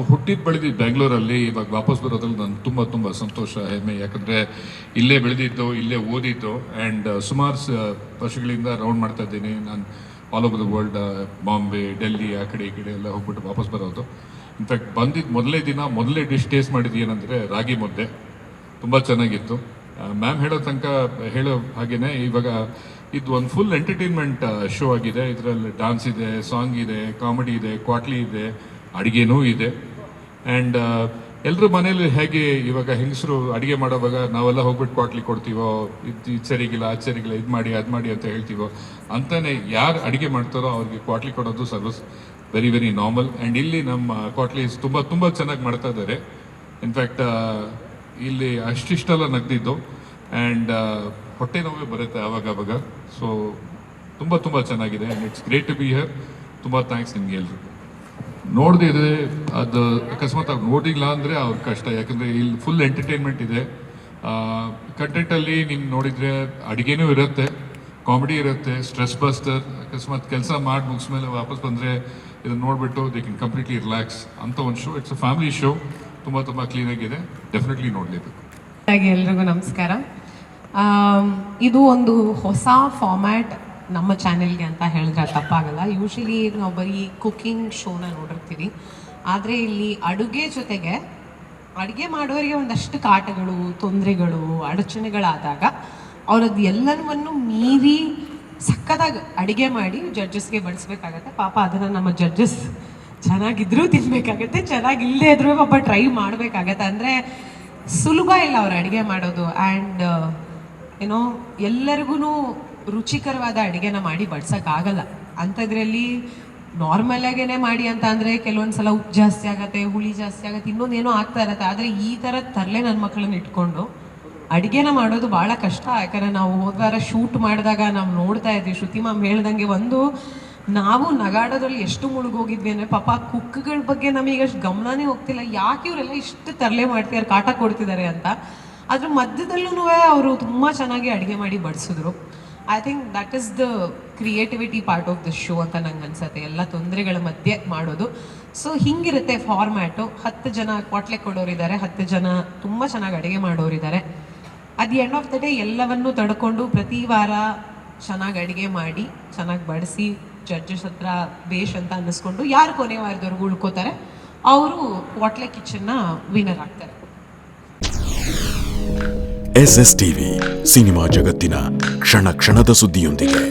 ಹುಟ್ಟಿದ್ದು ಬೆಳೆದಿದ್ದು ಬೆಂಗಳೂರಲ್ಲಿ, ಇವಾಗ ವಾಪಸ್ ಬರೋದ್ರಲ್ಲಿ ನಾನು ತುಂಬ ಸಂತೋಷ, ಹೆಮ್ಮೆ. ಯಾಕಂದರೆ ಇಲ್ಲೇ ಬೆಳೆದಿದ್ದು, ಇಲ್ಲೇ ಓದಿದ್ದು, ಆ್ಯಂಡ್ ಸುಮಾರು ವರ್ಷಗಳಿಂದ ರೌಂಡ್ ಮಾಡ್ತಾ ಇದ್ದೀನಿ ನಾನು all over the world. Bombay, Delhi, ಆ ಕಡೆ ಈ ಕಡೆ ಎಲ್ಲ ಹೋಗ್ಬಿಟ್ಟು ವಾಪಸ್ ಬರೋದು. ಇನ್ಫ್ಯಾಕ್ಟ್ ಬಂದಿದ್ದು ಮೊದಲೇ ಡಿಶ್ ಟೇಸ್ಟ್ ಮಾಡಿದ್ದು ಏನಂದರೆ ರಾಗಿ ಮುದ್ದೆ. ತುಂಬ ಚೆನ್ನಾಗಿತ್ತು. ಮ್ಯಾಮ್ ಹೇಳೋ ಹಾಗೇನೆ ಇವಾಗ ಇದು ಒಂದು ಫುಲ್ ಎಂಟರ್ಟೈನ್ಮೆಂಟ್ ಶೋ ಆಗಿದೆ. ಇದರಲ್ಲಿ ಡಾನ್ಸ್ ಇದೆ, ಸಾಂಗ್ ಇದೆ, ಕಾಮಿಡಿ ಇದೆ, ಕ್ವಾಟ್ಲಿ ಇದೆ, ಅಡುಗೆನೂ ಇದೆ. ಆ್ಯಂಡ್ ಎಲ್ಲರೂ ಮನೇಲಿ ಹೇಗೆ ಇವಾಗ ಹೆಂಗಸರು ಅಡುಗೆ ಮಾಡೋವಾಗ ನಾವೆಲ್ಲ ಹೋಗ್ಬಿಟ್ಟು ಕ್ವಾಟ್ಲಿ ಕೊಡ್ತೀವೋ, ಇದು ಸರಿಗಿಲ್ಲ, ಅದು ಸರಿಗಿಲ್ಲ, ಇದು ಮಾಡಿ ಅದು ಮಾಡಿ ಅಂತ ಹೇಳ್ತೀವೋ, ಅಂತಾನೆ ಯಾರು ಅಡುಗೆ ಮಾಡ್ತಾರೋ ಅವ್ರಿಗೆ ಕ್ವಾಟ್ಲಿ ಕೊಡೋದು ಸರ್ವಿಸ್ ವೆರಿ ನಾರ್ಮಲ್. ಆ್ಯಂಡ್ ಇಲ್ಲಿ ನಮ್ಮ ಕ್ವಾಟ್ಲೀಸ್ ತುಂಬ ಚೆನ್ನಾಗಿ ಮಾಡ್ತಾ ಇದ್ದಾರೆ. ಇನ್ಫ್ಯಾಕ್ಟ್ ಇಲ್ಲಿ ಅಷ್ಟಿಷ್ಟೆಲ್ಲ ನಗ್ದಿದ್ದು, ಆ್ಯಂಡ್ ಹೊಟ್ಟೆ ನೋವೇ ಬರುತ್ತೆ ಆವಾಗ. ಸೊ ತುಂಬ ಚೆನ್ನಾಗಿದೆ. And it's great to be here. ತುಂಬ ಥ್ಯಾಂಕ್ಸ್ ನಿಮಗೆ ಎಲ್ರಿಗೂ. ನೋಡ್ದಿದ್ರೆ ಅದು ಅಕಸ್ಮಾತ್ ಅವ್ರು ನೋಡಿಲ್ಲ ಅಂದರೆ ಅವ್ರ ಕಷ್ಟ. ಯಾಕಂದರೆ ಇಲ್ಲಿ ಫುಲ್ ಎಂಟರ್ಟೈನ್ಮೆಂಟ್ ಇದೆ. ಕಂಟೆಂಟಲ್ಲಿ ನೀವು ನೋಡಿದರೆ ಅಡುಗೆನೂ ಇರುತ್ತೆ, ಕಾಮಿಡಿ ಇರುತ್ತೆ, ಸ್ಟ್ರೆಸ್ ಬಸ್ಟರ್. ಅಕಸ್ಮಾತ್ ಕೆಲಸ ಮಾಡಿ ಮುಗಿಸ್ಮೇಲೆ ವಾಪಸ್ ಬಂದರೆ ಇದನ್ನು ನೋಡಿಬಿಟ್ಟು ದೇ ಕ್ಯಾನ್ ಕಂಪ್ಲೀಟ್ಲಿ ರಿಲ್ಯಾಕ್ಸ್ ಅಂತ ಒಂದು show. It's a family show. ತುಂಬ ಕ್ಲೀನಾಗಿದೆ. ಡೆಫಿನೆಟ್ಲಿ ನೋಡಲೇಬೇಕು. ಎಲ್ರಿಗೂ ನಮಸ್ಕಾರ. ಇದು ಒಂದು ಹೊಸ ಫಾರ್ಮ್ಯಾಟ್ ನಮ್ಮ ಚಾನೆಲ್ಗೆ ಅಂತ ಹೇಳಿದ್ರೆ ತಪ್ಪಾಗಲ್ಲ. ಯೂಶಲಿ ನಾವು ಬರೀ ಕುಕ್ಕಿಂಗ್ ಶೋನ ನೋಡಿರ್ತೀವಿ, ಆದರೆ ಇಲ್ಲಿ ಅಡುಗೆ ಜೊತೆಗೆ ಅಡುಗೆ ಮಾಡೋರಿಗೆ ಒಂದಷ್ಟು ಕಾಟಗಳು, ತೊಂದರೆಗಳು, ಅಡಚಣೆಗಳಾದಾಗ ಅವರದ್ದು ಎಲ್ಲನೂ ಮೀರಿ ಸಕ್ಕತ್ತಾಗಿ ಅಡುಗೆ ಮಾಡಿ ಜಡ್ಜಸ್ಗೆ ಬಡಿಸ್ಬೇಕಾಗತ್ತೆ. ಪಾಪ ಅದನ್ನು ನಮ್ಮ ಜಡ್ಜಸ್ ಚೆನ್ನಾಗಿದ್ರೂ ತಿನ್ಬೇಕಾಗತ್ತೆ, ಚೆನ್ನಾಗಿಲ್ಲದೆ ಇದ್ರೂ ಪಾಪ ಟ್ರೈ ಮಾಡಬೇಕಾಗತ್ತೆ. ಅಂದರೆ ಸುಲಭ ಇಲ್ಲ ಅವ್ರು ಅಡುಗೆ ಮಾಡೋದು. ಆ್ಯಂಡ್ ಏನೋ ಎಲ್ಲರಿಗೂ ರುಚಿಕರವಾದ ಅಡುಗೆನ ಮಾಡಿ ಬಡ್ಸೋಕ್ಕಾಗಲ್ಲ. ಅಂಥದ್ರಲ್ಲಿ ನಾರ್ಮಲಾಗೇ ಮಾಡಿ ಅಂತ ಅಂದರೆ ಕೆಲವೊಂದು ಸಲ ಉಪ್ಪು ಜಾಸ್ತಿ ಆಗುತ್ತೆ, ಹುಳಿ ಜಾಸ್ತಿ ಆಗುತ್ತೆ, ಇನ್ನೊಂದೇನೋ ಆಗ್ತಾ ಇರುತ್ತೆ. ಆದರೆ ಈ ಥರ ತರಲೆ ನನ್ನ ಮಕ್ಕಳನ್ನ ಇಟ್ಕೊಂಡು ಅಡುಗೆನ ಮಾಡೋದು ಭಾಳ ಕಷ್ಟ. ಯಾಕಂದರೆ ನಾವು ಹೋದ್ವಾರ ಶೂಟ್ ಮಾಡಿದಾಗ ನಾವು ನೋಡ್ತಾ ಇದ್ವಿ, ಶ್ರುತಿ ಮ್ಯಾಮ್ ಹೇಳ್ದಂಗೆ ನಾವು ನಗಾಡೋದ್ರಲ್ಲಿ ಎಷ್ಟು ಮುಳುಗೋಗಿದ್ವಿ ಅಂದರೆ ಪಾಪ ಕುಕ್ಗಳ ಬಗ್ಗೆ ನಮಗೆ ಅಷ್ಟು ಗಮನನೇ ಹೋಗ್ತಿಲ್ಲ. ಯಾಕೆ ಇವರೆಲ್ಲ ಇಷ್ಟು ತರಲೆ ಮಾಡ್ತಿದ್ದಾರೆ, ಕಾಟ ಕೊಡ್ತಿದ್ದಾರೆ ಅಂತ. ಅದ್ರ ಮಧ್ಯದಲ್ಲೂ ಅವರು ತುಂಬ ಚೆನ್ನಾಗಿ ಅಡುಗೆ ಮಾಡಿ ಬಡಿಸಿದ್ರು. I think that is the creativity part of the show ಅಂತ ನಂಗೆ ಅನ್ಸುತ್ತೆ, ಎಲ್ಲ ತೊಂದರೆಗಳ ಮಧ್ಯೆ ಮಾಡೋದು. So ಹಿಂಗಿರುತ್ತೆ format. 10 ಜನ ಕ್ವಾಟ್ಲೆ ಕೊಡೋರಿದ್ದಾರೆ, 10 ಜನ ತುಂಬ ಚೆನ್ನಾಗಿ ಅಡುಗೆ ಮಾಡೋರಿದ್ದಾರೆ. At the end of the day ಎಲ್ಲವನ್ನೂ ತಡ್ಕೊಂಡು ಪ್ರತಿ ವಾರ ಚೆನ್ನಾಗಿ ಅಡುಗೆ ಮಾಡಿ ಚೆನ್ನಾಗಿ ಬಡಿಸಿ ಜಡ್ಜಸ್ ಹತ್ರ ಬೇಷ್ ಅಂತ ಅನ್ನಿಸ್ಕೊಂಡು ಯಾರು ಕೊನೆ ವಾರದವರೆಗೂ ಉಳ್ಕೋತಾರೆ ಅವರು ಕ್ವಾಟ್ಲೆ ಕಿಚನ್ನ ವಿನ್ನರ್ ಆಗ್ತಾರೆ. SS ಟಿವಿ, ಸಿನಿಮಾ ಜಗತ್ತಿನ ಕ್ಷಣದ ಸುದ್ದಿಯೊಂದಿಗೆ.